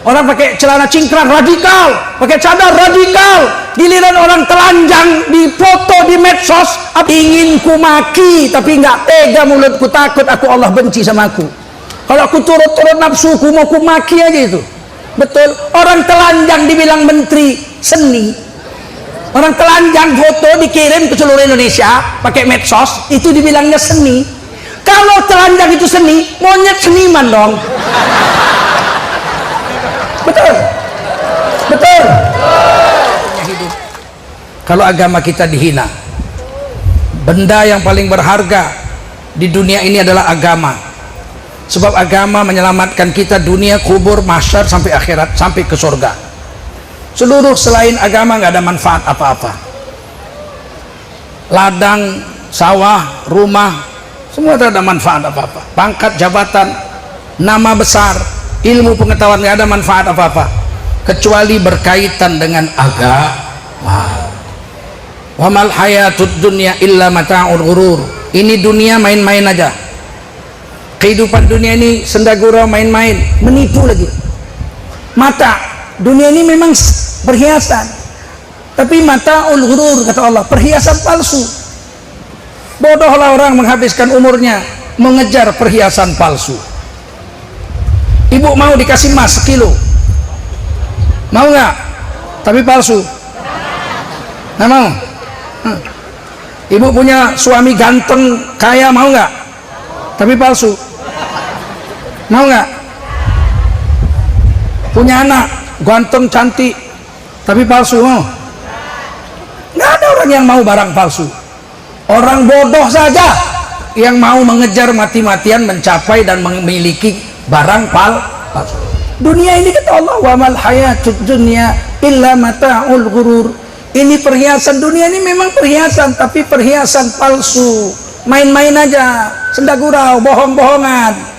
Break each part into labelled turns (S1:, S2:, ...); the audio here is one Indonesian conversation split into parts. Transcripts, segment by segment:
S1: Orang pakai celana cingkrang radikal, pakai cadar radikal. Giliran orang telanjang di foto di medsos, ingin ku maki tapi nggak tega mulutku, takut aku Allah benci sama aku. Kalau aku turut-turut nafsuku mau ku maki aja itu. Betul, orang telanjang dibilang menteri seni. Orang telanjang foto dikirim ke seluruh Indonesia pakai medsos, itu dibilangnya seni. Kalau telanjang itu seni, monyet seniman dong. Betul, betul. Kalau agama kita dihina, benda yang paling berharga di dunia ini adalah agama. Sebab agama menyelamatkan kita dunia, kubur, mahsyar, sampai akhirat, sampai ke surga. Seluruh selain agama nggak ada manfaat apa-apa. Ladang, sawah, rumah, semua tidak ada manfaat apa-apa. Pangkat, jabatan, nama besar, ilmu pengetahuan, nggak ada manfaat apa-apa kecuali berkaitan dengan agama. Wa mal hayatud dunya illa mata'ul ghurur. Ini dunia main-main aja. Kehidupan dunia ini sendagura, main-main, menipu lagi. Mata dunia ini memang perhiasan, tapi mata'ul ghurur kata Allah, perhiasan palsu. Bodohlah orang menghabiskan umurnya mengejar perhiasan palsu. Ibu mau dikasih emas sekilo, mau nggak? Tapi palsu. Nggak mau. Ibu punya suami ganteng kaya, mau nggak? Tapi palsu. Mau nggak? Punya anak ganteng cantik tapi palsu, mau? Nggak ada orang yang mau barang palsu. Orang bodoh saja yang mau mengejar mati-matian mencapai dan memiliki barang palsu. Dunia ini kata Allah, wa mal hayatud dunya illa mata'ul ghurur. Ini perhiasan dunia ini memang perhiasan, tapi perhiasan palsu, main-main aja, sendagurau, bohong-bohongan.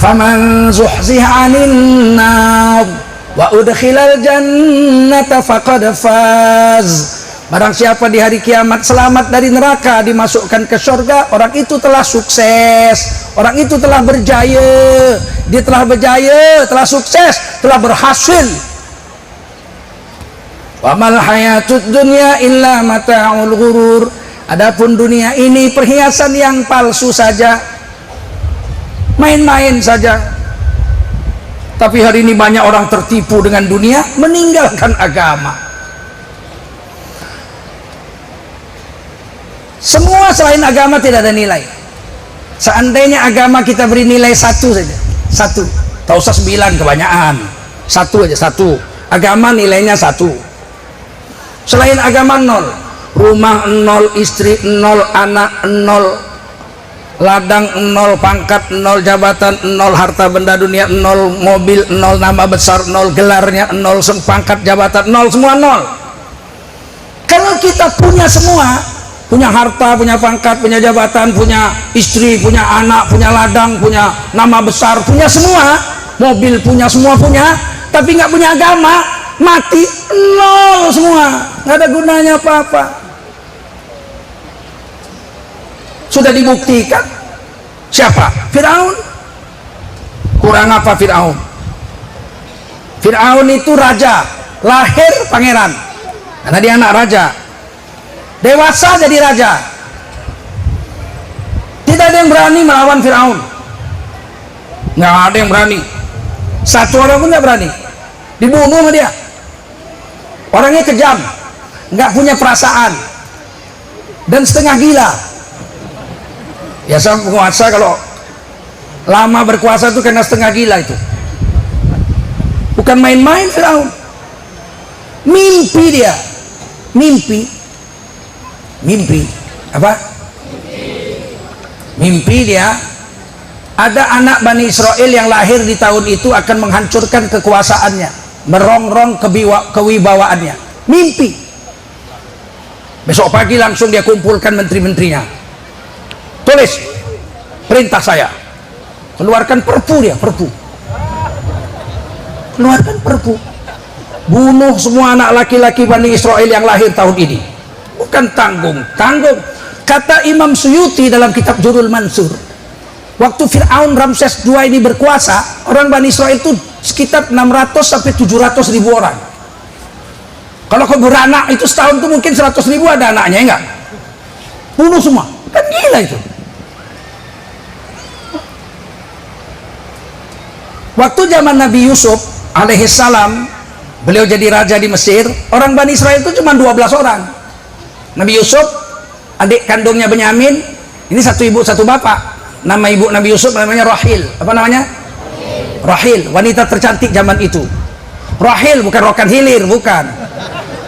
S1: Faman zuhziha 'anil nar wa udkhilal jannata faqad faz. Barang siapa di hari kiamat selamat dari neraka, dimasukkan ke surga, orang itu telah sukses, orang itu telah berjaya. Dia telah berjaya, telah sukses, telah berhasil. Wa mal hayatud dunya illa mata'ul ghurur. Adapun dunia ini perhiasan yang palsu saja, main-main saja. Tapi hari ini banyak orang tertipu dengan dunia, meninggalkan agama. Semua selain agama tidak ada nilai. Seandainya agama kita beri nilai 1 saja, 1, tak usah 9 kebanyakan, 1 aja, 1. Agama nilainya 1. Selain agama 0, rumah 0, istri 0, anak 0, ladang 0, pangkat 0, jabatan 0, harta benda dunia 0, mobil 0, nama besar 0, gelarnya 0, pangkat jabatan 0, semua 0. Kalau kita punya semua, punya harta, punya pangkat, punya jabatan, punya istri, punya anak, punya ladang, punya nama besar, punya semua, mobil punya, semua punya, tapi nggak punya agama, mati 0 semua, nggak ada gunanya apa-apa. Sudah dibuktikan. Siapa? Firaun. Kurang apa Firaun? Firaun itu raja, lahir pangeran, karena dia anak raja. Dewasa jadi raja. Tidak ada yang berani melawan Firaun. Nggak ada yang berani. Satu orang pun nggak berani. Dibunuh sama dia. Orangnya kejam, nggak punya perasaan, dan setengah gila. Biasa penguasa kalau lama berkuasa itu karena setengah gila itu. Bukan main-main Firaun. Mimpi dia. Mimpi apa? Mimpi dia ada anak Bani Israel yang lahir di tahun itu akan menghancurkan kekuasaannya, merongrong kewibawaannya. Mimpi. Besok pagi langsung dia kumpulkan menteri-menterinya. Tulis perintah saya, keluarkan perpu. Dia keluarkan perpu, bunuh semua anak laki-laki Bani Israel yang lahir tahun ini. Bukan tanggung. Kata Imam Suyuti dalam kitab Jurul Mansur, Waktu Fir'aun Ramses II ini berkuasa, orang Bani Israel itu sekitar 600 sampai 700 ribu orang. Kalau kau beranak itu setahun itu mungkin 100 ribu ada anaknya, enggak? Bunuh semua, kan gila itu. Waktu zaman Nabi Yusuf alaihissalam, beliau jadi raja di Mesir, orang Bani Israel itu cuma 12 orang. Nabi Yusuf, adik kandungnya Benyamin, ini satu ibu satu bapak. Nama ibu Nabi Yusuf namanya Rahil. Apa namanya? Rahil, wanita tercantik zaman itu. Rahil bukan Rokan Hilir, bukan.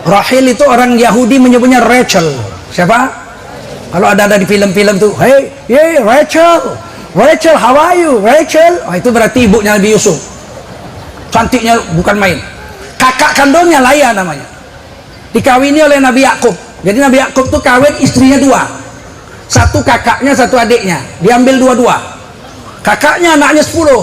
S1: Rahil itu orang Yahudi menyebutnya Rachel. Siapa? Kalau ada di film-film tuh, hey Rachel, Rachel, how are you, Rachel? Oh, itu berarti ibunya Nabi Yusuf. Cantiknya bukan main. Kakak kandungnya Laya namanya. Dikawini oleh Nabi Yakub. Jadi Nabi Yakub tuh kawin istrinya 2. Satu kakaknya, satu adiknya, diambil dua-dua. Kakaknya anaknya 10,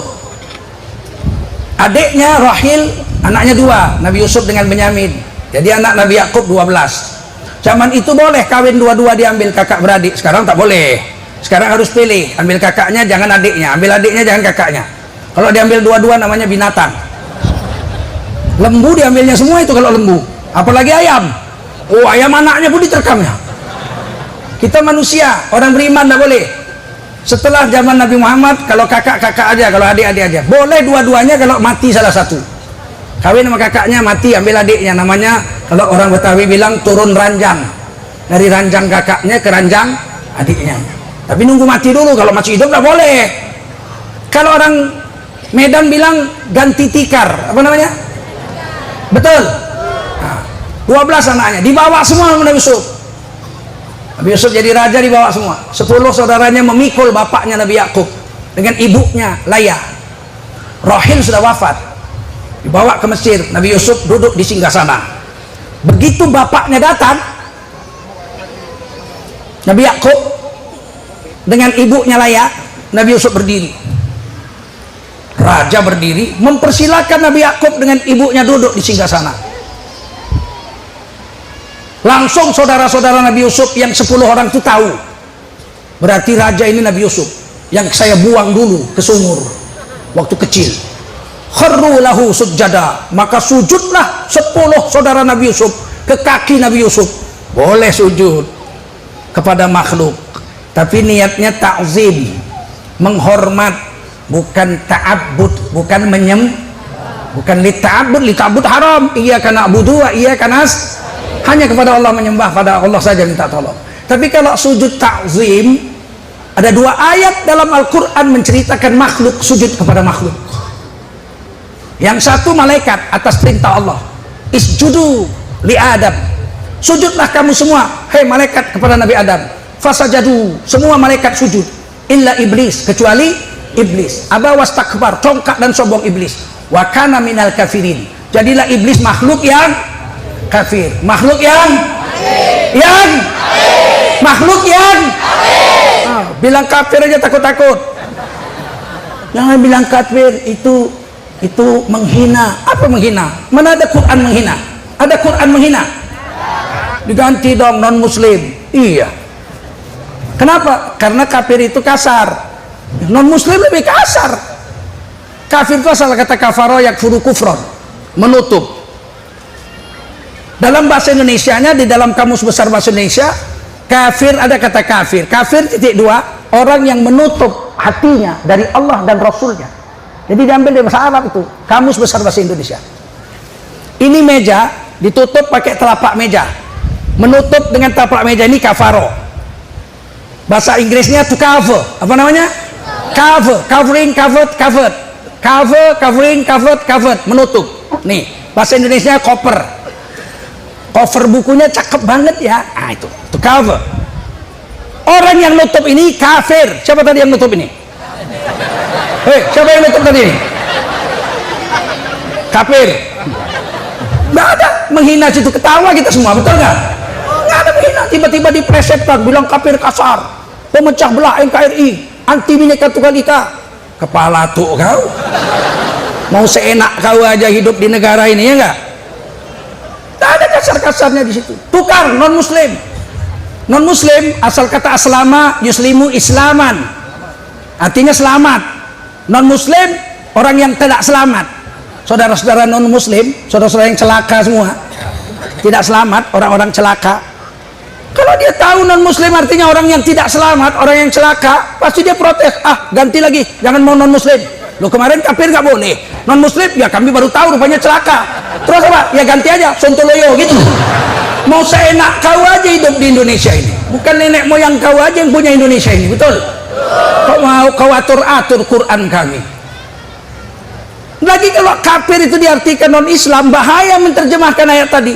S1: adiknya Rahil anaknya 2, Nabi Yusuf dengan Benyamin. Jadi anak Nabi Yakub 12. Zaman itu boleh kawin dua-dua, diambil kakak beradik. Sekarang tak boleh. Sekarang harus pilih, ambil kakaknya jangan adiknya, ambil adiknya jangan kakaknya. Kalau diambil dua-dua namanya binatang. Lembu diambilnya semua itu kalau lembu, apalagi ayam. Oh, ayam anaknya pun diterkamnya. Kita manusia, orang beriman tidak boleh. Setelah zaman Nabi Muhammad, kalau kakak-kakak aja, kalau adik-adik aja. Boleh dua-duanya kalau mati salah satu. Kawin sama kakaknya, mati, ambil adiknya. Namanya, kalau orang Betawi bilang, turun ranjang. Dari ranjang kakaknya ke ranjang adiknya. Tapi nunggu mati dulu, kalau masih hidup tidak boleh. Kalau orang Medan bilang, ganti tikar. Apa namanya? Betul? Nah, 12 anaknya, dibawa semua sama Nabi Yusuf. Nabi Yusuf jadi raja, dibawa semua. 10 saudaranya memikul bapaknya Nabi Yakub dengan ibunya Laya. Rahil sudah wafat, dibawa ke Mesir. Nabi Yusuf duduk di singgasana. Begitu bapaknya datang, Nabi Yakub dengan ibunya Laya, Nabi Yusuf berdiri. Raja berdiri mempersilakan Nabi Yakub dengan ibunya duduk di singgasana. Langsung saudara-saudara Nabi Yusuf yang 10 orang itu tahu, berarti raja ini Nabi Yusuf yang saya buang dulu ke sumur waktu kecil. Kharru lahu sujada, maka sujudlah 10 saudara Nabi Yusuf ke kaki Nabi Yusuf. Boleh sujud kepada makhluk, tapi niatnya ta'zim, menghormat, bukan ta'abbud, bukan bukan li ta'abbud haram. Iyyaka na'budu wa iyyaka nasta'in. Hanya kepada Allah menyembah, pada Allah saja minta tolong. Tapi kalau sujud ta'zim, ada 2 ayat dalam Al-Quran menceritakan makhluk sujud kepada makhluk. Yang satu malaikat atas perintah Allah, isjudu li Adam, sujudlah kamu semua, hei malaikat, kepada Nabi Adam. Fasajadu, semua malaikat sujud, illa iblis, kecuali iblis. Aba wastakbar, congkak dan sombong iblis. Wa kana minal kafirin, jadilah iblis makhluk yang kafir, makhluk makhluk yang bilang kafir aja takut-takut. Jangan bilang kafir, itu menghina. Apa menghina? Mana ada Quran menghina? Ada Quran menghina? Diganti dong non muslim. Iya. Kenapa? Karena kafir itu kasar, non muslim lebih kasar. Kafir itu asal kata kafaro yakfuru kufron, menutup. Dalam bahasa Indonesianya, di dalam kamus besar bahasa Indonesia, kafir ada kata kafir. Kafir (2), orang yang menutup hatinya dari Allah dan Rasulnya. Jadi diambil dari bahasa Arab itu, kamus besar bahasa Indonesia. Ini meja ditutup pakai telapak meja, menutup dengan telapak meja ini kafaro. Bahasa Inggrisnya to cover. Apa namanya? Cover, covering, covered, covered. Cover, covering, covered, covered, menutup. Nih, bahasa Indonesia koper. Cover bukunya cakep banget ya. Ah, itu cover. Orang yang nutup ini kafir. Siapa tadi yang nutup ini? Hei, siapa yang nutup tadi? Kafir. Nggak ada menghina situ, ketawa kita semua, betul nggak? Nggak ada menghina. Tiba-tiba dipresetkan, bilang kafir kasar, pemecah belah NKRI, anti Bhinneka Tunggal Ika. Kepala tuh kau. Mau seenak kau aja hidup di negara ini, ya nggak? Tak ada kasar-kasarnya di situ. Tukar non muslim. Non muslim asal kata aslama yuslimu islaman. artinya selamat. Non muslim orang yang tidak selamat. Saudara-saudara non muslim, saudara-saudara yang celaka semua, tidak selamat, orang-orang celaka. Kalau dia tahu non muslim artinya orang yang tidak selamat, orang yang celaka, pasti dia protes, ganti lagi, jangan mau non muslim. Lo kemarin kafir nggak boleh, non muslim ya kami baru tahu rupanya celaka. Terus apa? Ya ganti aja, sontoloyo gitu. Mau seenak kau aja hidup di Indonesia ini, bukan nenek moyang kau aja yang punya Indonesia ini, betul? Kau mau kau atur-atur Quran kami. Lagi kalau kafir itu diartikan non Islam, bahaya menerjemahkan ayat tadi.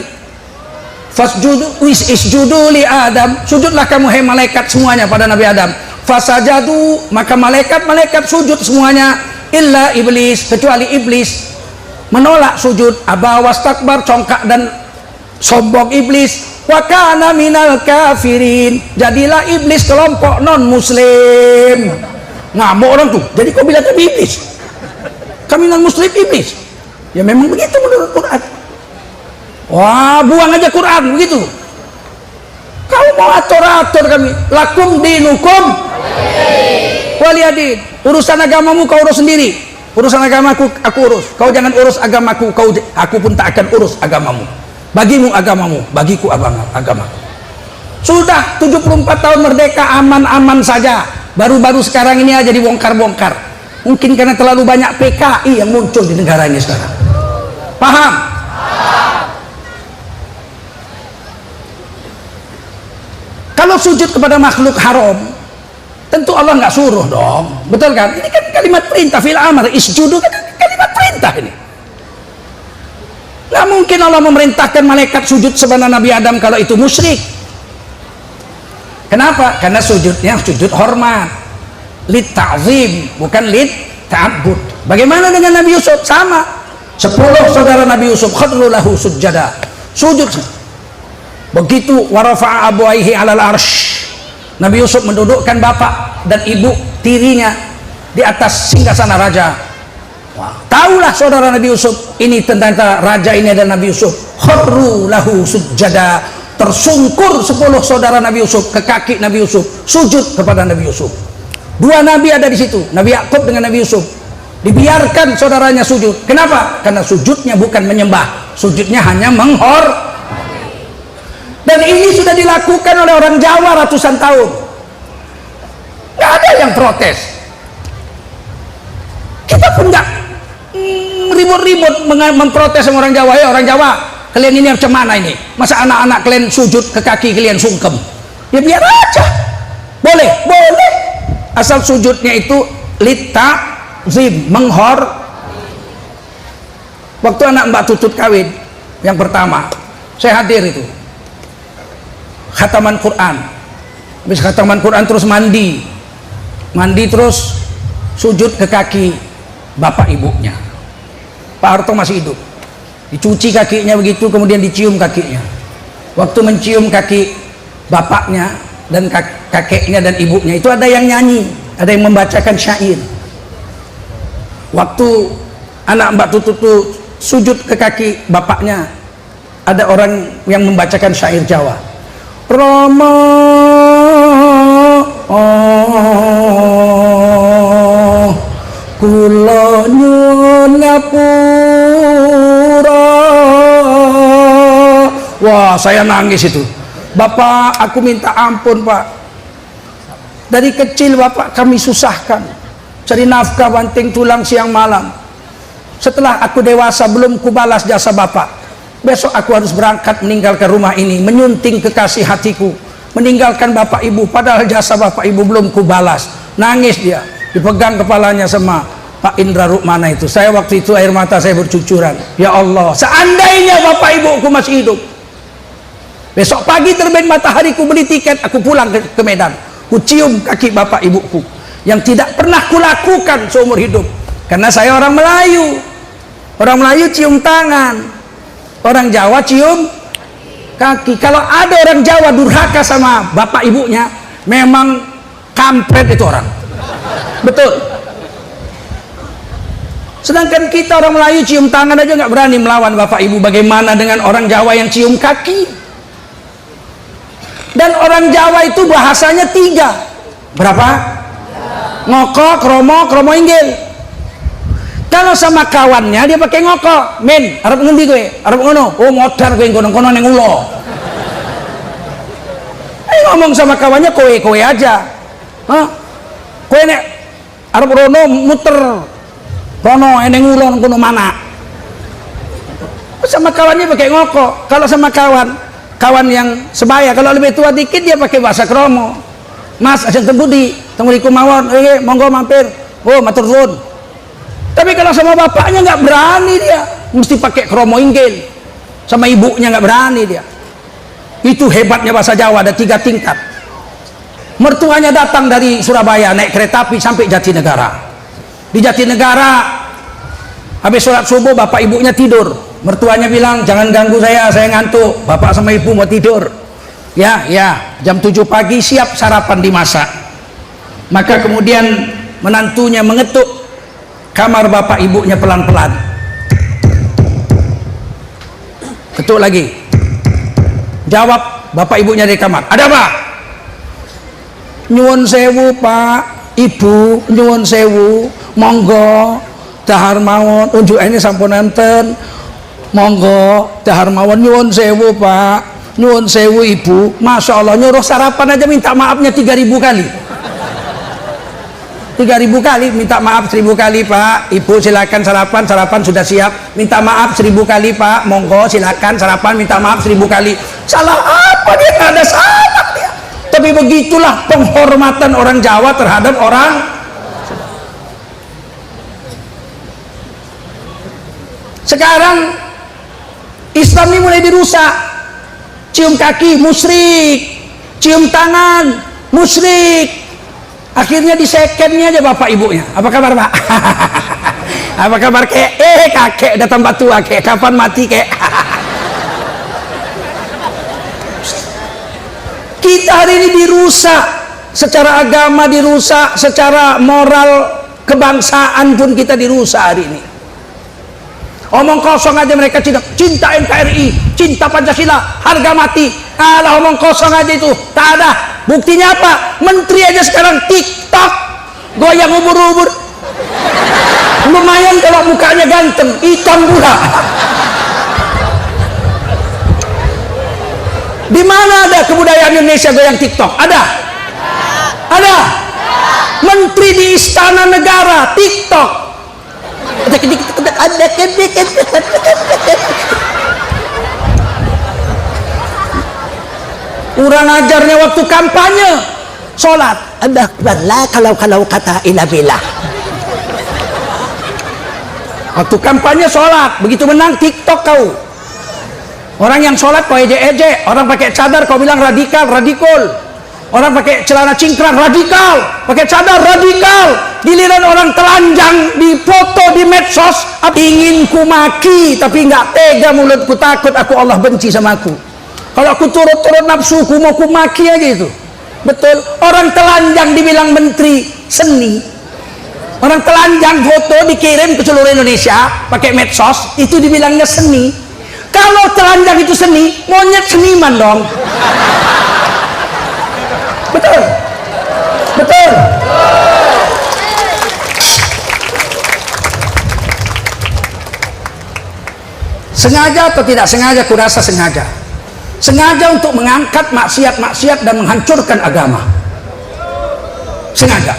S1: Isjudu li Adam, sujudlah kamu hai malaikat semuanya pada Nabi Adam. Fasajadu, maka malaikat sujud semuanya, illa iblis, kecuali iblis menolak sujud. Aba wastakbar, congkak dan sombong iblis. Wa kana minal kafirin, jadilah iblis kelompok non muslim. Ngamuk orang tuh, jadi kau bilang kami iblis, kami non muslim iblis. Ya memang begitu menurut Quran. Wah, buang aja Quran begitu. Kau mau atur-atur kami, lakum dinukum waliyadin. Urusan agamamu kau urus sendiri, urusan agamaku aku urus. Kau jangan urus agamaku, aku pun tak akan urus agamamu. Bagimu agamamu, bagiku agamaku. Sudah 74 tahun merdeka, aman-aman saja. Baru-baru sekarang ini aja dibongkar-bongkar. Mungkin karena terlalu banyak PKI yang muncul di negara ini sekarang. Paham? Kalau sujud kepada makhluk haram, tentu Allah nggak suruh dong, betul kan? Ini kan kalimat perintah, fil amr, isjudu kan kalimat perintah ini. Nggak mungkin Allah memerintahkan malaikat sujud sebagaimana Nabi Adam kalau itu musyrik. Kenapa? Karena sujudnya sujud hormat, lit ta'zim, bukan lit ta'abbud. Bagaimana dengan Nabi Yusuf? Sama. 10 saudara Nabi Yusuf khadru lahu sujada, sujud. Begitu warafa'a abuaihi alal arsh, Nabi Yusuf mendudukkan bapak dan ibu tirinya di atas singgasana raja. Wah, tahulah saudara Nabi Yusuf ini tentang raja ini adalah Nabi Yusuf. Kharru lahu sujada, tersungkur 10 saudara Nabi Yusuf ke kaki Nabi Yusuf, sujud kepada Nabi Yusuf. 2 nabi ada di situ, Nabi Yakub dengan Nabi Yusuf. Dibiarkan saudaranya sujud. Kenapa? Karena sujudnya bukan menyembah, sujudnya hanya dan ini sudah dilakukan oleh orang Jawa ratusan tahun. Nggak ada yang protes. Kita pun nggak ribut-ribut memprotes sama orang Jawa. Ya orang Jawa, kalian ini macam mana ini? Masa anak-anak kalian sujud ke kaki kalian sungkem? Ya biar aja. Boleh, boleh. Asal sujudnya itu lita'zim, menghor. Waktu anak Mbak Tutut kawin yang pertama, saya hadir itu. Khataman Quran, habis khataman Quran terus mandi terus sujud ke kaki bapak ibunya. Pak Harto masih hidup, dicuci kakinya begitu, kemudian dicium kakinya. Waktu mencium kaki bapaknya dan kakeknya dan ibunya itu ada yang nyanyi, ada yang membacakan syair. Waktu anak Mbak Tutut itu sujud ke kaki bapaknya, ada orang yang membacakan syair Jawa. Rama kula nyuwun ngapura. Wah, saya nangis itu. Bapak, aku minta ampun, Pak. Dari kecil Bapak kami susahkan, cari nafkah banting tulang siang malam. Setelah aku dewasa belum kubalas jasa Bapak. Besok aku harus berangkat meninggalkan rumah ini, menyunting kekasih hatiku, meninggalkan bapak ibu, padahal jasa bapak ibu belum kubalas. Nangis dia, dipegang kepalanya sama Pak Indra Rukmana itu. Saya waktu itu air mata saya bercucuran. Ya Allah, seandainya bapak ibuku masih hidup, besok pagi terbit matahari ku beli tiket, aku pulang ke Medan, ku cium kaki bapak ibuku yang tidak pernah kulakukan seumur hidup. Karena saya orang Melayu, orang Melayu cium tangan, orang Jawa cium kaki. Kalau ada orang Jawa durhaka sama bapak ibunya, memang kampret itu orang, betul. Sedangkan kita orang Melayu cium tangan aja nggak berani melawan bapak ibu, bagaimana dengan orang Jawa yang cium kaki? Dan orang Jawa itu bahasanya 3. Berapa? ngoko, kromo inggil. Kalau sama kawannya dia pakai ngoko, men, arep ngendi kowe? Arep ngono. Oh, modar kowe ngono-ngono ning ulo. Ngomong sama kawannya kowe aja. Hah? Kowe nek arep rono muter. Rono ning ulo ngono mana? Sama kawannya pakai ngoko. Kalau sama kawan yang sebaya, kalau lebih tua dikit dia pakai bahasa kromo. Mas, ajeng tembudi, tembudi kumawon, monggo mampir. Oh, matur nuwun. Tapi kalau sama bapaknya nggak berani dia, mesti pakai kromo inggil. Sama ibunya nggak berani dia. Itu hebatnya bahasa Jawa, ada 3 tingkat. Mertuanya datang dari Surabaya naik kereta api sampai Jatinegara. Di Jatinegara habis sholat subuh bapak ibunya tidur. Mertuanya bilang jangan ganggu saya ngantuk. Bapak sama ibu mau tidur. Ya, jam 7 pagi siap sarapan dimasak. Maka kemudian menantunya mengetuk kamar bapak ibunya pelan-pelan. Ketuk lagi. Jawab bapak ibunya dari kamar. Ada apa? Nyuwun sewu Pak, Ibu, nyuwun sewu, monggo dahar mawon unjuk ini sampun enten. Monggo dahar mawon nyuwun sewu Pak, nyuwun sewu Ibu. Masya Allah, nyuruh sarapan aja minta maafnya 3000 kali. 3000 kali minta maaf 1000 kali Pak, Ibu silakan sarapan sudah siap. Minta maaf 1000 kali Pak, monggo silakan sarapan, minta maaf 1000 kali. Salah apa dia? Nggak ada salah dia. Tapi begitulah penghormatan orang Jawa terhadap orang. Sekarang Islam ini mulai dirusak. Cium kaki musyrik, cium tangan musyrik. Akhirnya disekennya aja bapak ibunya. Apa kabar Pak? Apa kabar kek? Kakek udah tambah tua kek. Kapan mati kek? Kita hari ini dirusak. Secara agama dirusak. Secara moral kebangsaan pun kita dirusak hari ini. Omong kosong aja mereka cinta NKRI, cinta Pancasila, harga mati. Alah, omong kosong aja itu, tak ada. Buktinya apa? Menteri aja sekarang TikTok, goyang ubur-ubur. Lumayan kalau mukanya ganteng, hitam pula. Di mana ada kebudayaan Indonesia goyang TikTok? Ada? Ada? Menteri di istana negara TikTok. Kurang ajarnya waktu kampanye sholat ada kalau kata ilah billah. Waktu kampanye sholat, begitu menang TikTok kau. Orang yang sholat kau ejek-ejek, orang pakai cadar kau bilang radikal. Orang pakai celana cingkrang radikal, pakai cadar radikal. Giliran orang telanjang di foto di medsos, ingin ku maki tapi nggak tega mulutku, takut aku Allah benci sama aku. Kalau aku turut-turut nafsuku mau ku maki aja itu. Betul, orang telanjang dibilang menteri seni. Orang telanjang foto dikirim ke seluruh Indonesia pakai medsos, itu dibilangnya seni. Kalau telanjang itu seni, monyet seniman dong. Betul. Sengaja atau tidak sengaja, kurasa sengaja. Sengaja untuk mengangkat maksiat-maksiat dan menghancurkan agama. Sengaja.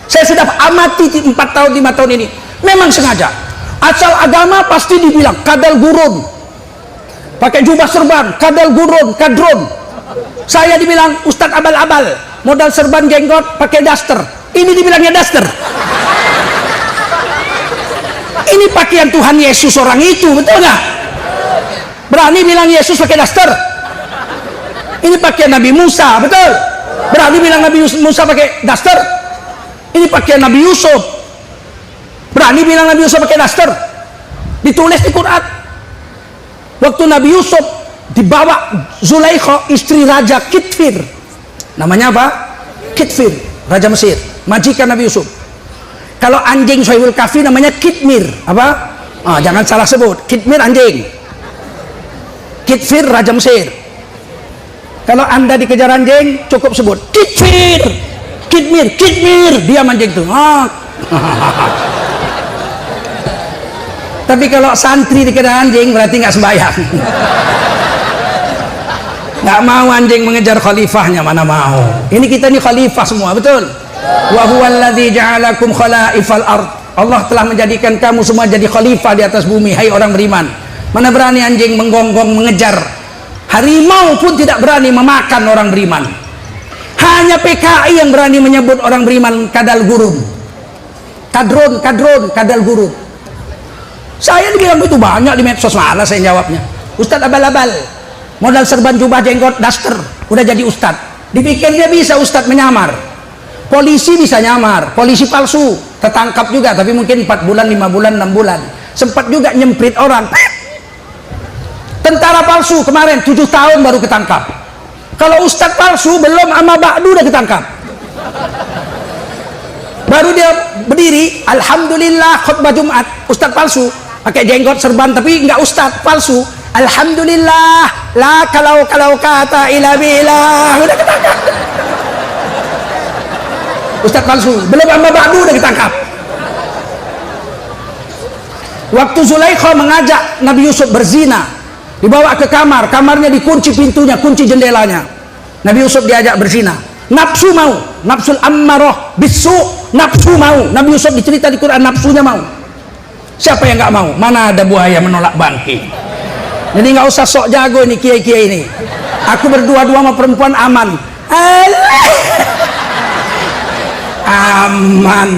S1: Saya sudah amati 4 tahun 5 tahun ini. Memang sengaja. Asal agama pasti dibilang kadal gurun. Pakai jubah serban, kadal gurun, kadrun. Saya dibilang Ustadz abal-abal, modal serban jenggot pakai daster. Ini dibilangnya daster. Ini pakaian Tuhan Yesus orang itu, betul nggak? Berani bilang Yesus pakai daster. Ini pakaian Nabi Musa, betul? Berani bilang Nabi Musa pakai daster. Ini pakaian Nabi Yusuf. Berani bilang Nabi Yusuf pakai daster. Ditulis di Quran. Waktu Nabi Yusuf dibawa Zulaikha, istri Raja Kitfir. Namanya apa? Kitfir, Raja Mesir, majikan Nabi Yusuf. Kalau anjing Sohibul Kafi namanya Kitmir. Apa? Jangan salah sebut. Kitmir anjing. Kitfir Raja Mesir. Kalau Anda dikejar anjing, cukup sebut Kitfir. Kitmir, dia anjing tuh. Tapi kalau santri dikira anjing berarti nggak sembahyang. Nggak mau anjing mengejar khalifahnya, mana mau. Ini kita ini khalifah semua, betul? Wa huwallazi ja'alakum khalaifal ard. Allah telah menjadikan kamu semua jadi khalifah di atas bumi, hai orang beriman. Mana berani anjing menggonggong mengejar? Harimau pun tidak berani memakan orang beriman. Hanya PKI yang berani menyebut orang beriman kadal gurun. Kadron, kadal gurun. Saya dibilang itu banyak di medsos, malah saya jawabnya. Ustadz abal-abal, modal serban jubah jenggot daster, udah jadi ustadz. Dipikir dia bisa ustadz menyamar. Polisi bisa nyamar, polisi palsu, tertangkap juga, tapi mungkin 4 bulan, 5 bulan, 6 bulan. Sempat juga nyemprit orang. Tentara palsu kemarin 7 tahun baru ketangkap. Kalau ustadz palsu belum ama ba'du udah ketangkap. Baru dia berdiri, alhamdulillah khutbah Jumat, ustadz palsu, pakai jenggot serban tapi enggak ustadz, palsu. Alhamdulillah, la kalau kata ila billah, udah ketangkap. Ustadz palsu, belum amma ba'du udah ketangkap. Waktu Zulaikha mengajak Nabi Yusuf berzina, dibawa ke kamar, kamarnya dikunci pintunya, kunci jendelanya. Nabi Yusuf diajak berzina. Nafsu mau, nafsul ammarah bisu, nafsu mau. Nabi Yusuf dicerita di Quran nafsunya mau. Siapa yang nggak mau? Mana ada buaya menolak bangkai. Jadi nggak usah sok jago ini kiai-kiai ini. Aku berdua-dua sama perempuan aman. Aman.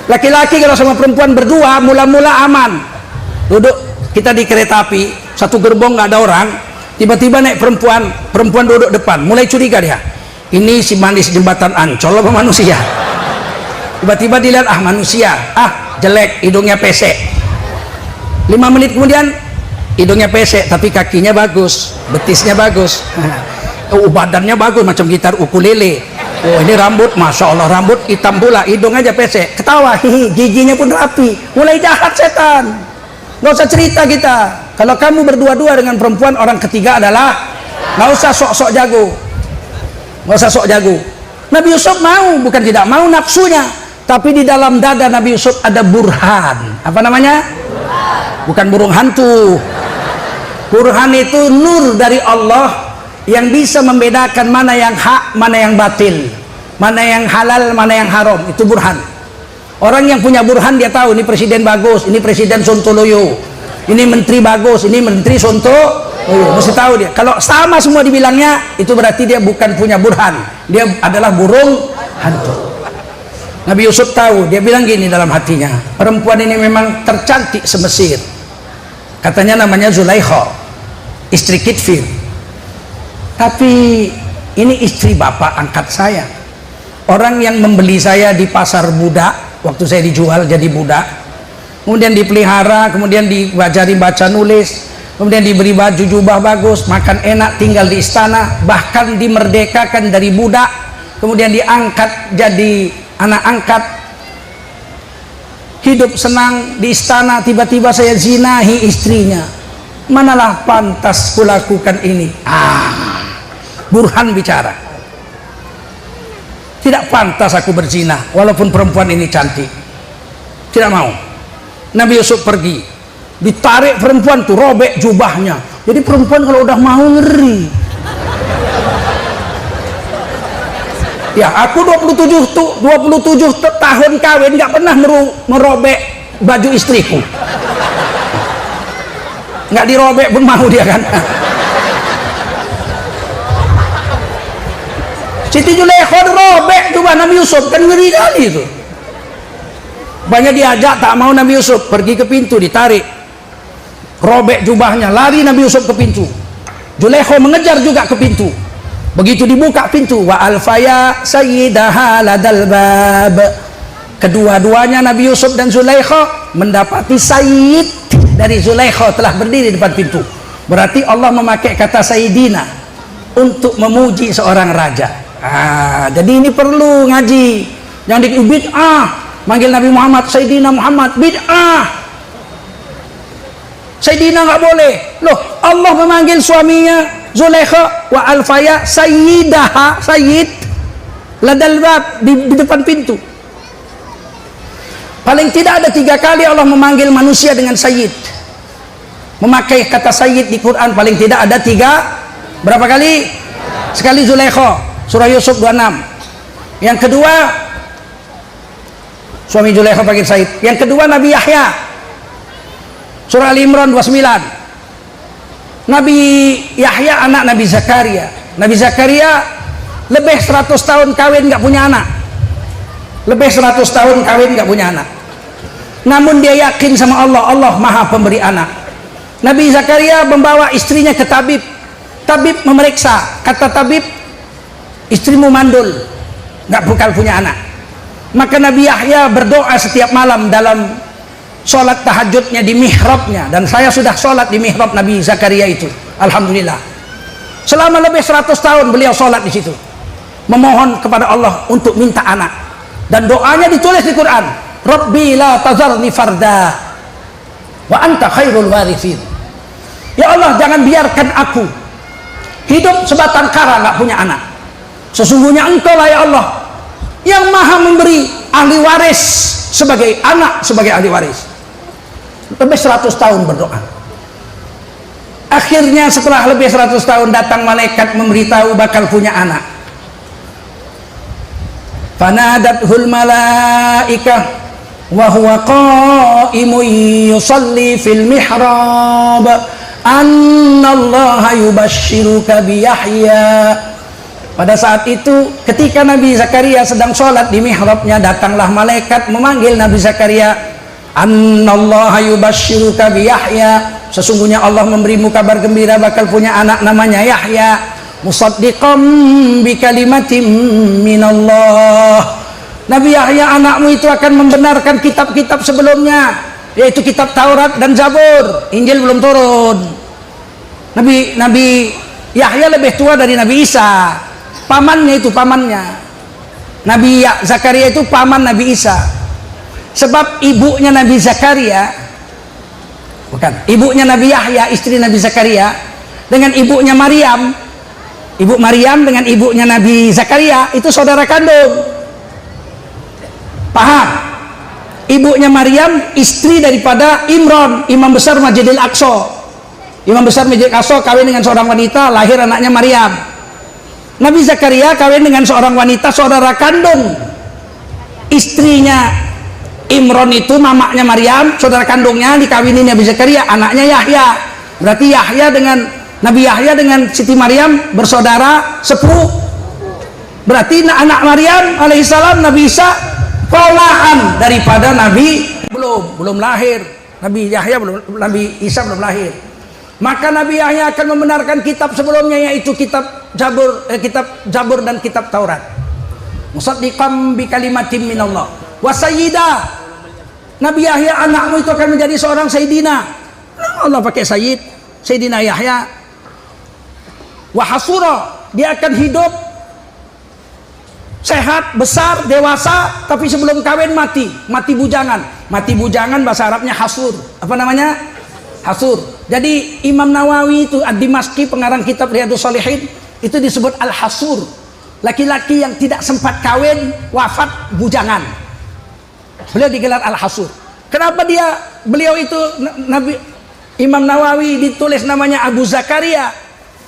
S1: Laki-laki kalau sama perempuan berdua mula-mula aman. Duduk kita di kereta api, satu gerbong nggak ada orang, tiba-tiba naik perempuan duduk depan, mulai curiga dia. Ini si manis jembatan Ancol apa manusia? Tiba-tiba dilihat, manusia, jelek, hidungnya pesek. 5 menit kemudian hidungnya pesek tapi kakinya bagus, betisnya bagus, badannya bagus macam gitar ukulele. Oh ini rambut, masya Allah rambut hitam pula, hidung aja pesek, ketawa, hihi, giginya pun rapi, mulai jahat setan. Nggak usah cerita kita. Kalau kamu berdua-dua dengan perempuan, orang ketiga adalah, nggak usah sok-sok jago, nggak usah sok jago. Nabi Yusuf mau, bukan tidak mau nafsunya, tapi di dalam dada Nabi Yusuf ada burhan. Apa namanya? Bukan burung hantu. Burhan itu nur dari Allah yang bisa membedakan mana yang hak, mana yang batil, mana yang halal, mana yang haram. Itu burhan. Orang yang punya burhan dia tahu ini presiden bagus, ini presiden sontoloyo, ini menteri bagus, ini menteri sontoloyo. Mesti tahu dia. Kalau sama semua dibilangnya, itu berarti dia bukan punya burhan, dia adalah burung hantu. Nabi Yusuf tahu, dia bilang gini dalam hatinya, perempuan ini memang tercantik se-Mesir. Katanya namanya Zulaikha, istri Kitfir. Tapi ini istri bapak angkat saya, orang yang membeli saya di pasar budak waktu saya dijual jadi budak, kemudian dipelihara, kemudian diajari baca nulis, kemudian diberi baju jubah bagus, makan enak, tinggal di istana, bahkan dimerdekakan dari budak, kemudian diangkat jadi anak angkat, hidup senang di istana. Tiba-tiba saya zinahi istrinya. Manalah pantas kulakukan ini? Burhan bicara, tidak pantas aku berzina walaupun perempuan ini cantik. Tidak mau. Nabi Yusuf pergi, ditarik perempuan tuh, robek jubahnya. Jadi perempuan kalau udah mau ngeri. Ya, aku 27 tahun kawin nggak pernah merobek baju istriku. Nggak dirobek pun mau dia kan. Siti Zulaikha robek jubah Nabi Yusuf, kan ngeri kali itu. Banyak diajak, tak mau Nabi Yusuf, pergi ke pintu, ditarik, robek jubahnya, lari Nabi Yusuf ke pintu. Zulaikha mengejar juga ke pintu. Begitu dibuka pintu, wa alfaya sayyidaha ladal bab. Kedua-duanya Nabi Yusuf dan Zulaikha mendapati sayyid dari Zulaikha telah berdiri di depan pintu. Berarti Allah memakai kata sayyidina untuk memuji seorang raja. Jadi ini perlu ngaji. Yang di bid'ah, manggil Nabi Muhammad Sayyidina Muhammad, bid'ah. Sayyidina nggak boleh. Loh, Allah memanggil suaminya Zulaikha wa alfaya sayyidaha, sayyid. ladal bab, di depan pintu. Paling tidak ada 3 kali Allah memanggil manusia dengan sayyid, memakai kata sayyid di Quran. Paling tidak ada 3. Berapa kali? Sekali Zulaikha, surah Yusuf 26. Yang kedua, suami Zulaikha panggil sayyid. Yang kedua Nabi Yahya, surah Al Imran 29. Nabi Yahya anak Nabi Zakaria. Nabi Zakaria lebih 100 tahun kawin nggak punya anak. Lebih 100 tahun kawin nggak punya anak. Namun dia yakin sama Allah, Allah maha pemberi anak. Nabi Zakaria membawa istrinya ke tabib. Tabib memeriksa, kata tabib, istrimu mandul, nggak bakal punya anak. Maka Nabi Yahya berdoa setiap malam dalam sholat tahajudnya di mihrabnya. Dan saya sudah sholat di mihrab Nabi Zakaria itu, alhamdulillah. Selama lebih 100 tahun beliau sholat di situ, memohon kepada Allah untuk minta anak. Dan doanya ditulis di Quran, Rabbi la tazarni farda wa anta khairul warithin. Ya Allah, jangan biarkan aku hidup sebatang kara nggak punya anak. Sesungguhnya Engkau lah ya Allah yang maha memberi ahli waris sebagai anak, sebagai ahli waris. Lebih 100 tahun berdoa. Akhirnya setelah lebih 100 tahun datang malaikat memberitahu bakal punya anak. Fanadathul malaikah wa huwa qa'imun yusalli fil mihrab annallaha yubashshiruka bi Yahya. Pada saat itu ketika Nabi Zakaria sedang sholat di mihrabnya, datanglah malaikat memanggil Nabi Zakaria, annallaha yubashshiruka bi Yahya, sesungguhnya Allah memberimu kabar gembira bakal punya anak namanya Yahya, musaddiqam bi kalimatin minallah. Nabi Yahya anakmu itu akan membenarkan kitab-kitab sebelumnya, yaitu kitab Taurat dan Zabur. Injil belum turun. Nabi Yahya lebih tua dari Nabi Isa. Pamannya itu, pamannya. Nabi Zakaria itu paman Nabi Isa. Sebab ibunya Nabi Zakaria, bukan, ibunya Nabi Yahya, istri Nabi Zakaria, dengan ibunya Maryam, ibu Maryam dengan ibunya Nabi Zakaria itu saudara kandung. Paham? Ibunya Maryam istri daripada Imran, imam besar Masjidil Aqsa. Imam besar Masjidil Aqsa kawin dengan seorang wanita, lahir anaknya Maryam. Nabi Zakaria kawin dengan seorang wanita saudara kandung istrinya Imran, itu mamaknya Maryam, saudara kandungnya dikawini Nabi Zakaria, anaknya Yahya. Berarti Yahya dengan Nabi Yahya dengan Siti Maryam bersaudara sepupu. Berarti anak Maryam alaihissalam Nabi Isa polaan daripada Nabi belum lahir. Nabi Yahya belum, Nabi Isa belum lahir. Maka Nabi Yahya akan membenarkan kitab sebelumnya, yaitu kitab Zabur dan kitab Taurat. Musaddiqam bi kalimatin minallah wa sayyidah. Nabi Yahya anakmu itu akan menjadi seorang sayyidina. Allah pakai sayyid, Sayyidina Yahya. Wa hasura, dia akan hidup sehat, besar, dewasa, tapi sebelum kawin mati bujangan. Mati bujangan bahasa Arabnya hasur. Apa namanya? Hasur. Jadi Imam Nawawi itu Ad-Dimashqi, pengarang kitab Riyadhus Shalihin, itu disebut al-hasur. Laki-laki yang tidak sempat kawin, wafat bujangan. Beliau digelar al-hasur. Kenapa beliau itu Nabi Imam Nawawi ditulis namanya Abu Zakaria,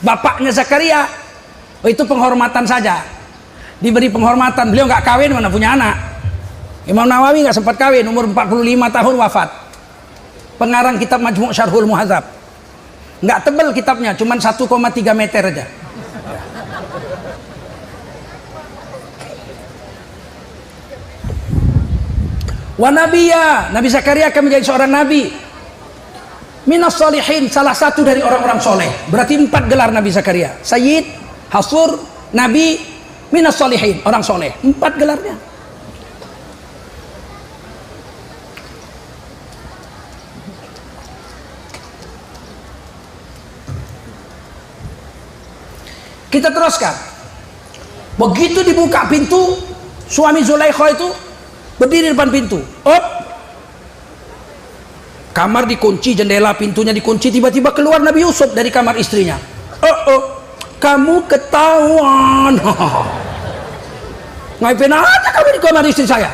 S1: bapaknya Zakaria? Oh, itu penghormatan saja. Diberi penghormatan, beliau nggak kawin, mana punya anak. Imam Nawawi nggak sempat kawin, umur 45 tahun wafat. Pengarang kitab Majmu' Syarhul Muhadzab. Nggak tebel kitabnya, cuma 1,3 meter aja. Wa nabiyya, Nabi Zakaria akan menjadi seorang nabi. Minas sholihin, salah satu dari orang-orang soleh. Berarti 4 gelar Nabi Zakaria. Sayyid, hasur, nabi, minas sholihin, orang soleh. 4 gelarnya. Kita teruskan. Begitu dibuka pintu, suami Zulaikha itu berdiri depan pintu. Kamar dikunci, jendela pintunya dikunci. Tiba-tiba keluar Nabi Yusuf dari kamar istrinya. Kamu ketahuan. ngapain aja kamu di kamar istri saya.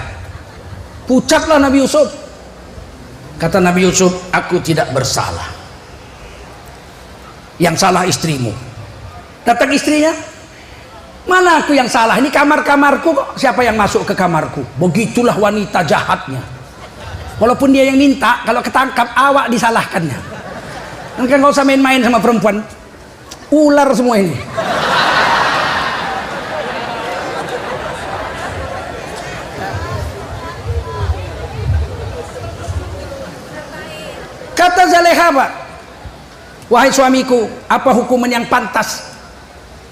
S1: Pucatlah Nabi Yusuf. Kata Nabi Yusuf, aku tidak bersalah, yang salah istrimu. Datang istrinya, mana aku yang salah, ini kamar-kamarku kok, siapa yang masuk ke kamarku? Begitulah wanita jahatnya. Walaupun dia yang minta, kalau ketangkap awak disalahkannya. Kan gak usah main-main sama perempuan, ular semua ini. Kata Zaleha, Pak, wahai suamiku, apa hukuman yang pantas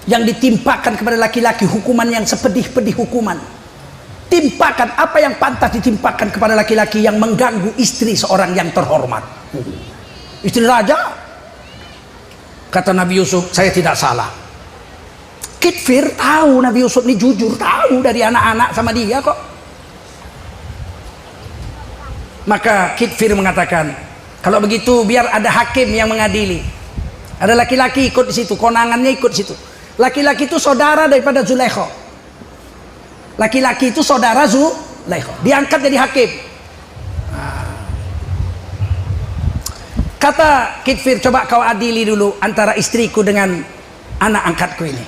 S1: yang ditimpakan kepada laki-laki, hukuman yang sepedih-pedih hukuman. Timpakan apa yang pantas ditimpakan kepada laki-laki yang mengganggu istri seorang yang terhormat. Istri raja. Kata Nabi Yusuf, saya tidak salah. Kitfir tahu Nabi Yusuf ini jujur, tahu dari anak-anak sama dia kok. Maka Kitfir mengatakan, kalau begitu biar ada hakim yang mengadili. Ada laki-laki ikut di situ, konangannya ikut di situ. Laki-laki itu saudara daripada Zulaikha. Laki-laki itu saudara Zulaikha, diangkat jadi hakim. Kata Kitfir, coba kau adili dulu antara istriku dengan anak angkatku ini.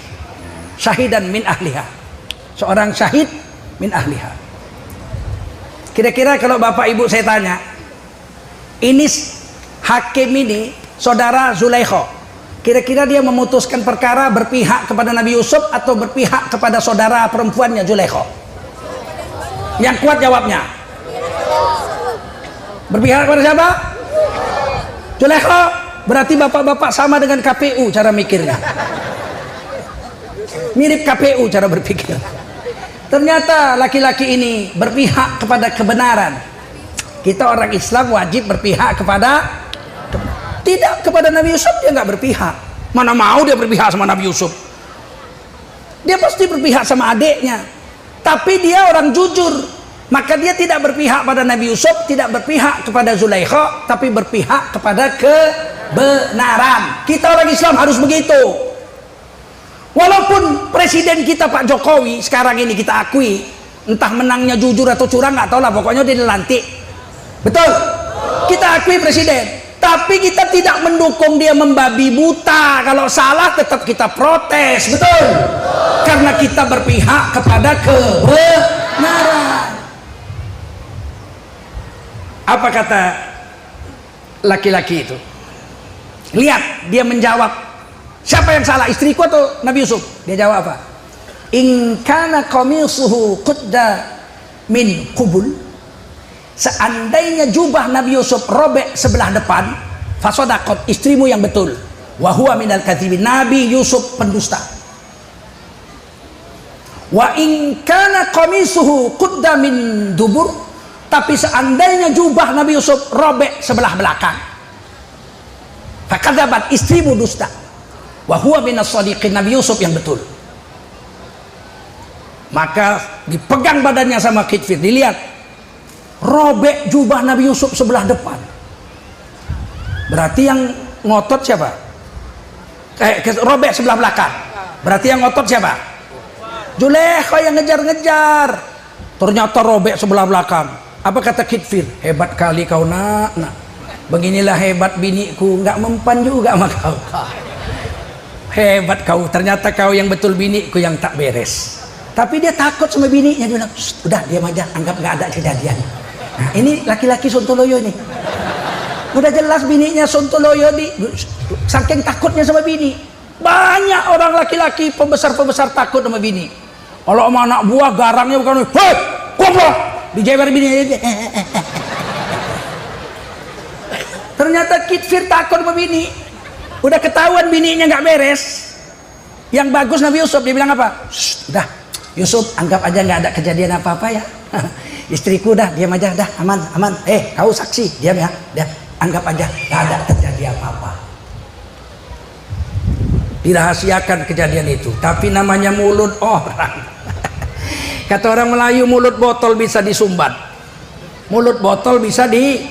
S1: Syahidan min ahliha, seorang syahid min ahliha. Kira-kira kalau bapak ibu saya tanya, ini hakim ini saudara Zulaikha, kira-kira dia memutuskan perkara berpihak kepada Nabi Yusuf atau berpihak kepada saudara perempuannya Zulaikha? Yang kuat jawabnya. Berpihak kepada siapa? Zulaikha. Berarti bapak-bapak sama dengan KPU cara mikirnya. Mirip KPU cara berpikir. Ternyata laki-laki ini berpihak kepada kebenaran. Kita orang Islam wajib berpihak kepada, tidak kepada Nabi Yusuf dia nggak berpihak. Mana mau dia berpihak sama Nabi Yusuf? Dia pasti berpihak sama adiknya. Tapi dia orang jujur, maka dia tidak berpihak pada Nabi Yusuf, tidak berpihak kepada Zulaikha, tapi berpihak kepada kebenaran. Kita orang Islam harus begitu. Walaupun presiden kita Pak Jokowi sekarang ini kita akui, entah menangnya jujur atau curang nggak tahu lah, pokoknya dia dilantik. Betul, kita akui presiden, tapi kita tidak mendukung dia membabi buta. Kalau salah tetap kita protes, betul, karena kita berpihak kepada kebenaran. Apa kata laki-laki itu? Lihat dia menjawab, siapa yang salah, istriku atau Nabi Yusuf? Dia jawab apa? In kana qamisuhu qudda min qubul, seandainya jubah Nabi Yusuf robek sebelah depan, fasodakot, istrimu yang betul, wahuwa minal kadzibin, Nabi Yusuf pendusta. Wa in kana qamisuhu qudda min dubur, tapi seandainya jubah Nabi Yusuf robek sebelah belakang, fakadzabat, istrimu dusta, wahuwa minas shadiqin, Nabi Yusuf yang betul. Maka dipegang badannya sama Kitfir, dilihat robek jubah Nabi Yusuf sebelah depan. Berarti yang ngotot siapa? Robek sebelah belakang. Berarti yang ngotot siapa? Zulaikha yang ngejar-ngejar. Ternyata robek sebelah belakang. Apa kata Kitfir? Hebat kali kau nak. Beginilah hebat biniku, nggak mempan juga sama kau. Hebat kau, ternyata kau yang betul, biniku yang tak beres. Tapi dia takut sama bininya, dia bilang, udah diam aja, anggap nggak ada kejadian. Nah, ini laki-laki Sontoloyo nih. Udah jelas bininya Sontoloyo di, saking takutnya sama bini. Banyak orang laki-laki pembesar-pembesar takut sama bini. Kalau sama anak buah garangnya bukan, hei, goblok, dijewer bininya. Ternyata Kitfir takut sama bini. Udah ketahuan bininya nggak beres. Yang bagus Nabi Yusuf, dia bilang apa? Udah, Yusuf anggap aja nggak ada kejadian apa-apa ya. Istriku dah, diam aja, dah aman, aman. Kau saksi, diam ya, dah anggap aja nggak ada terjadi apa-apa. Dirahasiakan kejadian itu, tapi namanya mulut orang. Kata orang Melayu, mulut botol bisa disumbat, mulut botol bisa di,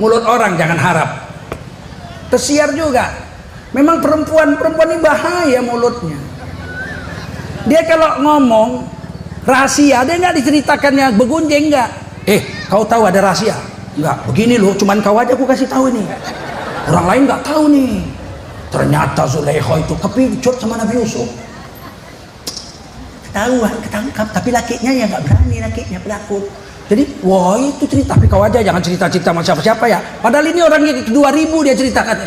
S1: mulut orang jangan harap. Tersiar juga. Memang perempuan ini bahaya mulutnya. Dia kalau ngomong rahasia, dia nggak diceritakannya begunjing nggak. Kau tahu ada rahasia? Nggak. Begini loh, cuman kau aja aku kasih tahu ini. Orang lain nggak tahu nih. Ternyata Zulaikha itu kepincut sama Nabi Yusuf. Ketahuan, ketangkap, tapi lakinya ya nggak berani, lakinya penakut. Jadi, wah itu cerita, tapi kau aja jangan cerita-cerita sama siapa-siapa ya. Padahal ini orang yang 2000 dia ceritakan.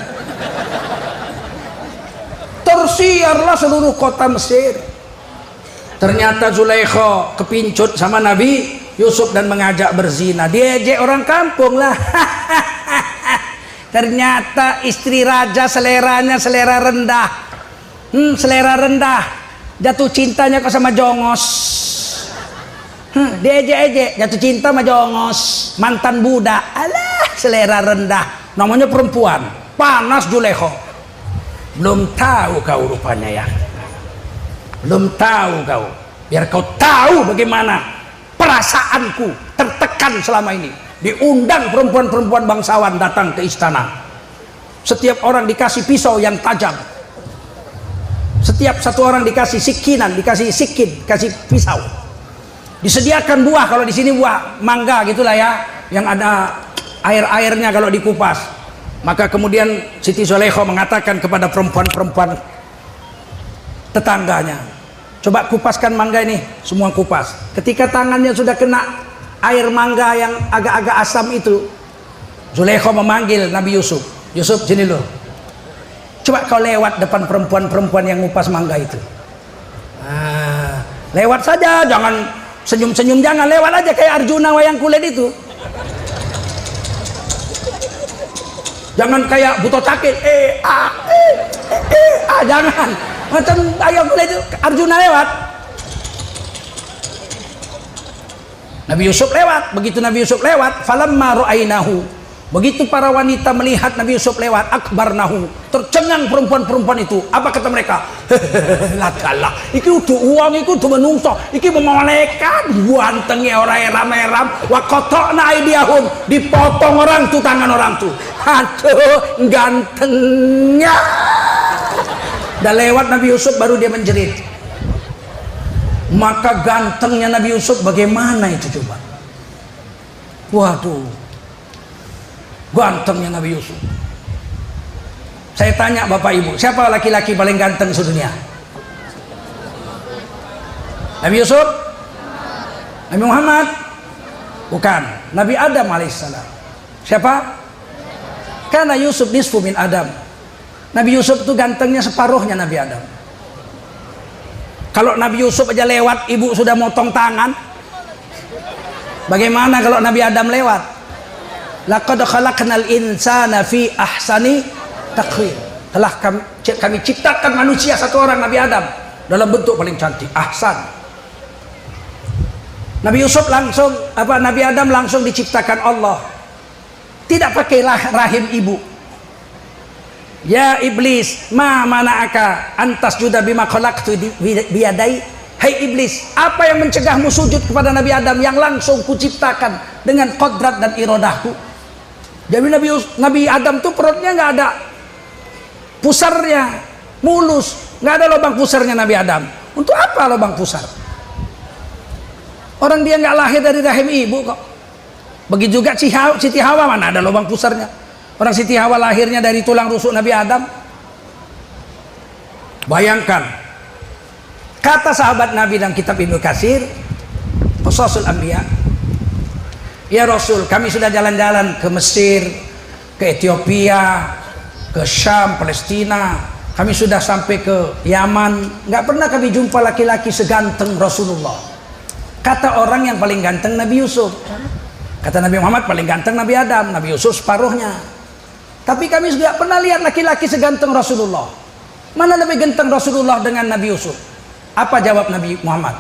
S1: Tersiarlah seluruh kota Mesir. Ternyata Zulaikha kepincut sama Nabi Yusuf dan mengajak berzina. Diejek orang kampung lah. Ternyata istri raja seleranya selera rendah. Selera rendah. Jatuh cintanya kok sama jongos. Diejek-ejek, jatuh cinta sama jongos, mantan budak. Alah, selera rendah. Namanya perempuan. Panas Zulaikha. Belum tahu kau rupanya ya. Belum tahu kau. Biar kau tahu bagaimana perasaanku tertekan selama ini. Diundang perempuan-perempuan bangsawan datang ke istana. Setiap orang dikasih pisau yang tajam. Setiap satu orang dikasih sikinan, dikasih sikin, kasih pisau. Disediakan buah, kalau di sini buah mangga gitulah ya, yang ada air-airnya kalau dikupas. Maka kemudian Siti Zulaikha mengatakan kepada perempuan-perempuan tetangganya, coba kupaskan mangga ini. Semua kupas. Ketika tangannya sudah kena air mangga yang agak-agak asam itu, Zulaikha memanggil Nabi Yusuf. Yusuf, sini loh. Coba kau lewat depan perempuan-perempuan yang ngupas mangga itu. Lewat saja, jangan senyum-senyum, jangan, lewat aja kayak Arjuna wayang kulit itu. Jangan kayak Buto Takil, jangan. Macam wayang kulit itu, Arjuna lewat. Nabi Yusuf lewat. Begitu Nabi Yusuf lewat, falamma ra'ainahu, begitu para wanita melihat Nabi Yusuf lewat, akbarnahu, tercengang perempuan-perempuan itu. Apa kata mereka? Lakalah, iki udah uang, iki udah menungso, iki malaikat, buantengnya orang eram-eram, wa qata'na aydiyahum, dipotong orang tuh tangan orang tuh. Aduh, gantengnya. Udah lewat Nabi Yusuf baru dia menjerit. Maka gantengnya Nabi Yusuf bagaimana itu coba? Waduh, gantengnya Nabi Yusuf. Saya tanya Bapak Ibu, siapa laki-laki paling ganteng sedunia? Nabi Yusuf? Nabi Muhammad? Bukan, Nabi Adam alaihissalam. Siapa? Karena Yusuf nisfu min Adam. Nabi Yusuf itu gantengnya separuhnya Nabi Adam. Kalau Nabi Yusuf aja lewat, ibu sudah motong tangan. Bagaimana kalau Nabi Adam lewat? Laqad khalaqnal insana fi ahsani taqwim. Telah kami ciptakan manusia satu orang, Nabi Adam, dalam bentuk paling cantik, ahsan. Nabi Yusuf langsung, Nabi Adam langsung diciptakan Allah. Tidak pakai rahim ibu. Ya iblis, ma mana'aka antas juda bima khalaqtu biyadai. Hai iblis, apa yang mencegahmu sujud kepada Nabi Adam yang langsung kuciptakan dengan kodrat dan irodahku? Jadi Nabi Adam tuh perutnya nggak ada pusarnya, mulus, nggak ada lubang pusarnya Nabi Adam. Untuk apa lubang pusar? Orang dia nggak lahir dari rahim ibu kok. Begitu juga Siti Hawa, mana ada lubang pusarnya? Orang Siti Hawa lahirnya dari tulang rusuk Nabi Adam. Bayangkan, kata sahabat Nabi dalam kitab Ibnu Katsir, Qasasul Anbiya, ya Rasul, kami sudah jalan-jalan ke Mesir, ke Ethiopia, ke Syam, Palestina, kami sudah sampai ke Yaman, nggak pernah kami jumpa laki-laki seganteng Rasulullah. Kata orang yang paling ganteng Nabi Yusuf. Kata Nabi Muhammad paling ganteng Nabi Adam, Nabi Yusuf separuhnya. Tapi kami sudah pernah lihat laki-laki seganteng Rasulullah. Mana lebih ganteng Rasulullah dengan Nabi Yusuf? Apa jawab Nabi Muhammad?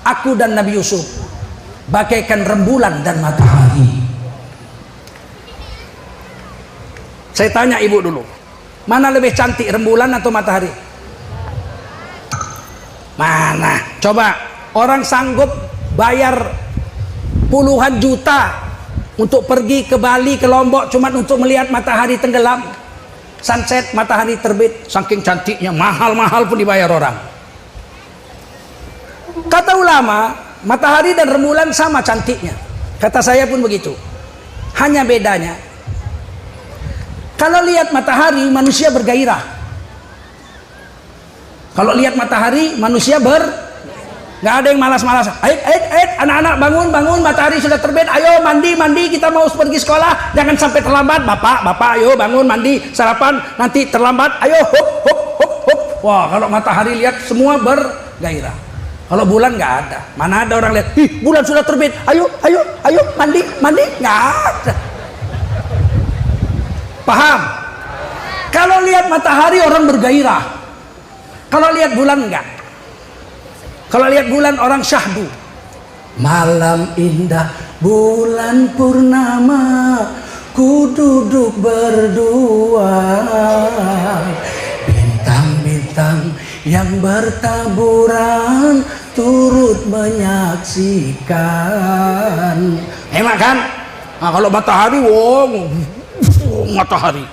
S1: Aku dan Nabi Yusuf bagaikan rembulan dan matahari. Saya tanya ibu dulu, mana lebih cantik, rembulan atau matahari? Mana? Coba, orang sanggup bayar puluhan juta untuk pergi ke Bali, ke Lombok, cuma untuk melihat matahari tenggelam, sunset, matahari terbit, saking cantiknya, mahal-mahal pun dibayar orang. Kata ulama, matahari dan rembulan sama cantiknya. Kata saya pun begitu. Hanya bedanya, kalau lihat matahari manusia bergairah. Kalau lihat matahari manusia nggak ada yang malas-malas. Anak-anak bangun, matahari sudah terbit. Ayo mandi, kita mau pergi sekolah. Jangan sampai terlambat. Bapak, ayo bangun mandi, sarapan. Nanti terlambat. Ayo, hop. Wah, kalau matahari lihat semua bergairah. Kalau bulan nggak ada. Mana ada orang lihat, bulan sudah terbit. Ayo, mandi, nggak ada. Paham? Kalau lihat matahari orang bergairah. Kalau lihat bulan enggak. Kalau lihat bulan orang syahdu. Malam indah bulan purnama, ku duduk berdua. Bintang-bintang yang bertaburan turut menyaksikan. Enak kan? Nah, kalau matahari, matahari.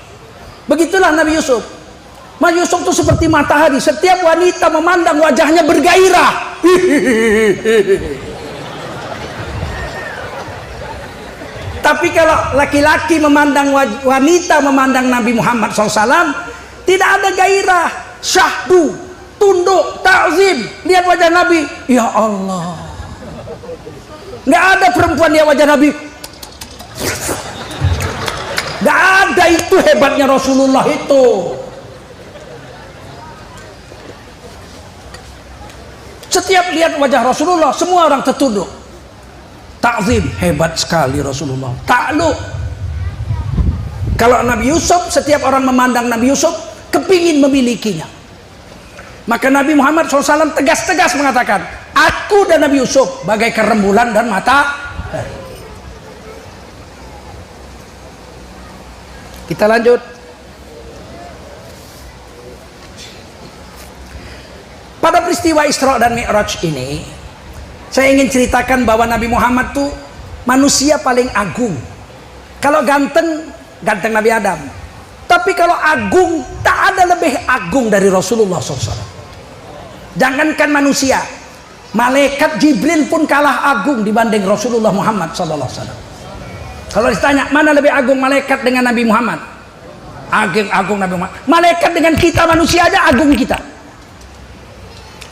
S1: Begitulah Nabi Yusuf. Nabi Yusuf itu seperti matahari. Setiap wanita memandang wajahnya bergairah. Tapi kalau laki-laki memandang wanita memandang Nabi Muhammad SAW, tidak ada gairah, syahdu, tunduk, ta'zim. Lihat wajah Nabi, ya Allah. Nggak ada perempuan lihat wajah Nabi. Nggak ada, itu hebatnya Rasulullah itu. Setiap lihat wajah Rasulullah, semua orang tertunduk. Ta'zim, hebat sekali Rasulullah. Takluk. Kalau Nabi Yusuf, setiap orang memandang Nabi Yusuf, kepingin memilikinya. Maka Nabi Muhammad SAW tegas-tegas mengatakan, aku dan Nabi Yusuf bagaikan rembulan dan matahari. Kita lanjut. Pada peristiwa Isra dan Mi'raj ini, saya ingin ceritakan bahwa Nabi Muhammad itu manusia paling agung. Kalau ganteng Nabi Adam. Tapi kalau agung, tak ada lebih agung dari Rasulullah SAW. Jangankan manusia, malaikat Jibril pun kalah agung dibanding Rasulullah Muhammad SAW. Kalau ditanya mana lebih agung malaikat dengan Nabi Muhammad, agung Nabi Muhammad. Malaikat dengan kita manusia aja agung kita.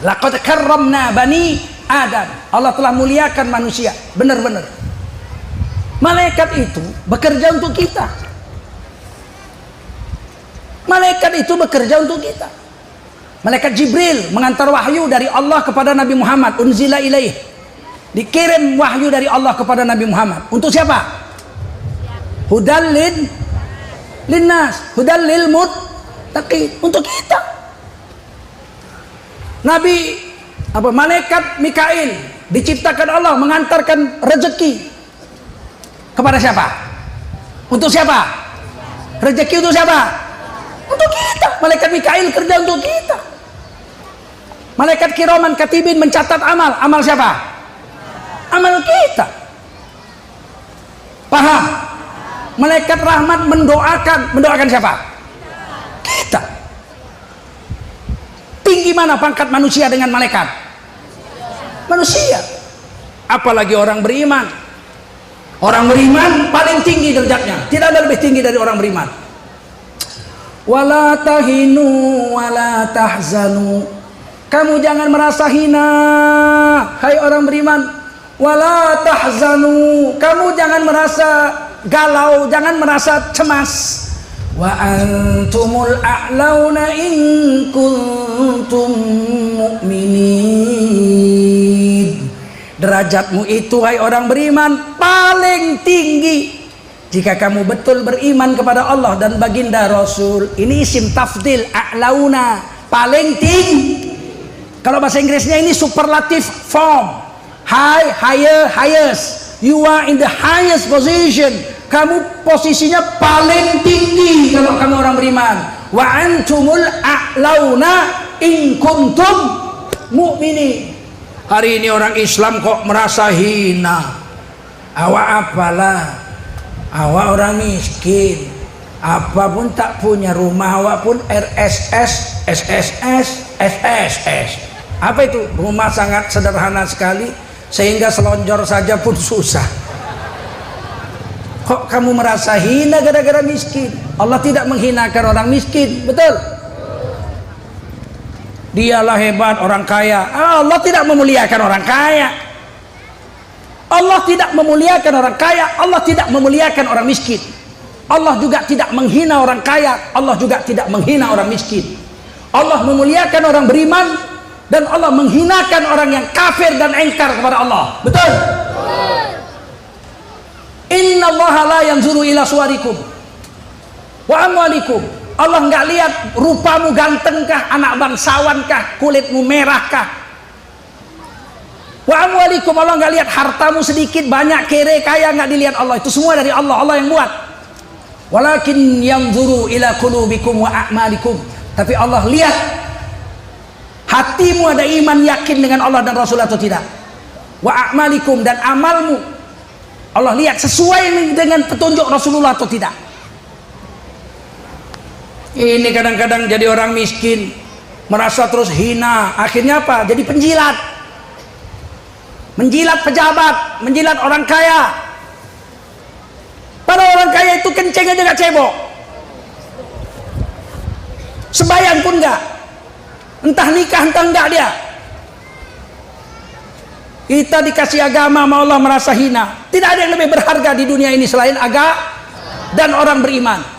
S1: Laqad karramna bani Adam. Allah telah muliakan manusia, benar-benar. Malaikat itu bekerja untuk kita. Malaikat itu bekerja untuk kita. Malaikat Jibril mengantar wahyu dari Allah kepada Nabi Muhammad, unzila ilaih. Dikirim wahyu dari Allah kepada Nabi Muhammad. Untuk siapa? Hudal linnas, hudal lil muttaqin. Untuk kita. Malaikat Mikail diciptakan Allah mengantarkan rezeki kepada siapa? Untuk siapa? Rezeki untuk siapa? Untuk kita. Malaikat Mikail kerja untuk kita. Malaikat Kiraman Katibin mencatat amal siapa? Amal kita. Paham? Malaikat Rahmat mendoakan siapa? Kita. Tinggi mana pangkat manusia dengan malaikat? Manusia. Apalagi orang beriman. Orang beriman paling tinggi derajatnya. Tidak ada lebih tinggi dari orang beriman. Wala tahinu wala tahzanu. Kamu jangan merasa hina, hai orang beriman. Wala tahzanu. Kamu jangan merasa galau, jangan merasa cemas. Wa antumul a'launa in kuntum mu'minin. Derajatmu itu hai orang beriman paling tinggi jika kamu betul beriman kepada Allah dan baginda Rasul. Ini isim tafdil, a'launa, paling tinggi. Kalau bahasa Inggrisnya ini superlative form. High, higher, highest. You are in the highest position. Kamu posisinya paling tinggi kalau kamu orang beriman. Wa antumul a'launa in kuntum mu'minin. Hari ini orang Islam kok merasa hina. Awak apalah? Awak orang miskin. Apapun tak punya rumah, awak pun RSS, SSS, SSS. Apa itu? Rumah sangat sederhana sekali sehingga selonjor saja pun susah. Kok kamu merasa hina gara-gara miskin? Allah tidak menghinakan orang miskin, betul? Dialah hebat orang kaya. Allah tidak memuliakan orang kaya. Allah tidak memuliakan orang kaya. Allah tidak memuliakan orang miskin. Allah juga tidak menghina orang kaya. Allah juga tidak menghina orang miskin. Allah memuliakan orang beriman dan Allah menghinakan orang yang kafir dan engkar kepada Allah, betul? Innallaha la yanzuru ila suwarikum wa amwalikum. Allah nggak lihat rupamu gantengkah, anak bangsawankah, kulitmu merahkah. Wa amwalikum, Allah nggak lihat hartamu sedikit, banyak, kere, kaya, nggak dilihat Allah. Itu semua dari Allah, Allah yang buat. Walakin yanzuru ila qulubikum wa a'malikum. Tapi Allah lihat hatimu ada iman, yakin dengan Allah dan Rasul atau tidak. Wa a'malikum, dan amalmu Allah lihat sesuai dengan petunjuk Rasulullah atau tidak. Ini kadang-kadang jadi orang miskin merasa terus hina, akhirnya apa? Jadi penjilat, menjilat pejabat, menjilat orang kaya. Pada orang kaya itu kenceng aja gak cebok, sebayang pun enggak, entah nikah entah enggak dia. Kita dikasih agama sama Allah merasa hina. Tidak ada yang lebih berharga di dunia ini selain agama dan orang beriman.